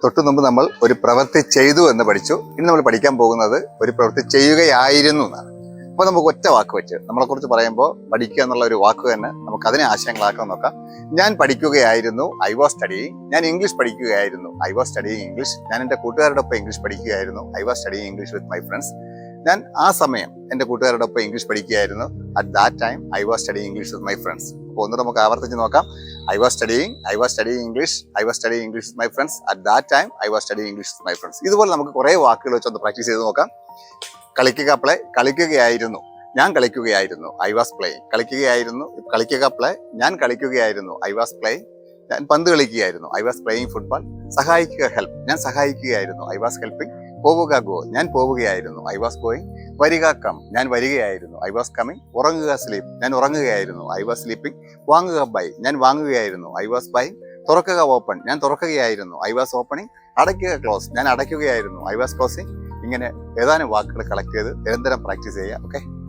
തൊട്ടു മുമ്പ് നമ്മൾ ഒരു പ്രവൃത്തി ചെയ്തു എന്ന് പഠിച്ചു. ഇനി നമ്മൾ പഠിക്കാൻ പോകുന്നത് ഒരു പ്രവൃത്തി ചെയ്യുകയായിരുന്നു എന്നാണ്. അപ്പോൾ നമുക്ക് ഒറ്റ വാക്ക് വെച്ച് നമ്മളെക്കുറിച്ച് പറയുമ്പോൾ പഠിക്കുക എന്നുള്ള ഒരു വാക്ക് തന്നെ നമുക്ക് അതിനെ ആശയങ്ങളാക്കാൻ നോക്കാം. ഞാൻ പഠിക്കുകയായിരുന്നു, ഐ വാസ് സ്റ്റഡിയിങ്. ഞാൻ ഇംഗ്ലീഷ് പഠിക്കുകയായിരുന്നു, ഐ വാസ് സ്റ്റഡിയിങ് ഇംഗ്ലീഷ്. ഞാൻ എൻ്റെ കൂട്ടുകാരോടൊപ്പം ഇംഗ്ലീഷ് പഠിക്കുകയായിരുന്നു, I was studying English with my friends. ഞാൻ ആ സമയം എൻ്റെ കൂട്ടുകാരോടൊപ്പം ഇംഗ്ലീഷ് പഠിക്കുകയായിരുന്നു, at that time I was studying English with my friends. അപ്പോൾ ഒന്നുകൂടെ നമുക്ക് ആവർത്തിച്ച് നോക്കാം. I was studying English, I was studying English with my friends, at that time I was studying English with my friends. ഇതുപോലെ നമുക്ക് കുറേ വാക്കുകൾ വെച്ചൊന്ന് പ്രാക്ടീസ് ചെയ്ത് നോക്കാം. കളിക്കുക, പ്ലേ. കളിക്കുകയായിരുന്നു, ഞാൻ കളിക്കുകയായിരുന്നു, ഐ വാസ് പ്ലേയിങ്. കളിക്കുകയായിരുന്നു, കളിക്കുക, പ്ലേ. ഞാൻ കളിക്കുകയായിരുന്നു, ഐ വാസ് പ്ലേയിങ്. ഞാൻ പന്ത് കളിക്കുകയായിരുന്നു, ഐ വാസ് പ്ലേയിങ് ഫുട്ബോൾ. സഹായിക്കുക, ഹെൽപ്പ്. ഞാൻ സഹായിക്കുകയായിരുന്നു, ഐ വാസ് ഹെൽപ്പിംഗ്. പോവുക, ഗോ. ഞാൻ പോവുകയായിരുന്നു, ഐ വാസ് ഗോയിങ്. വരിക, കം. ഞാൻ വരികയായിരുന്നു, ഐ വാസ് കമ്മിങ്. ഉറങ്ങുക, സ്ലീപ്പ്. ഞാൻ ഉറങ്ങുകയായിരുന്നു, ഐ വാസ് സ്ലീപ്പിംഗ്. വാങ്ങുക, ബൈ. ഞാൻ വാങ്ങുകയായിരുന്നു, ഐ വാസ് ബൈങ്. തുറക്കുക, ഓപ്പൺ. ഞാൻ തുറക്കുകയായിരുന്നു, ഐ വാസ് ഓപ്പണിംഗ്. അടയ്ക്കുക, ക്ലോസ്. ഞാൻ അടയ്ക്കുകയായിരുന്നു, ഐ വാസ് ക്ലോസിംഗ്. ഇങ്ങനെ ഏതാനും വാക്കുകൾ കളക്ട് ചെയ്ത് നിരന്തരം പ്രാക്ടീസ് ചെയ്യുക. ഓക്കെ.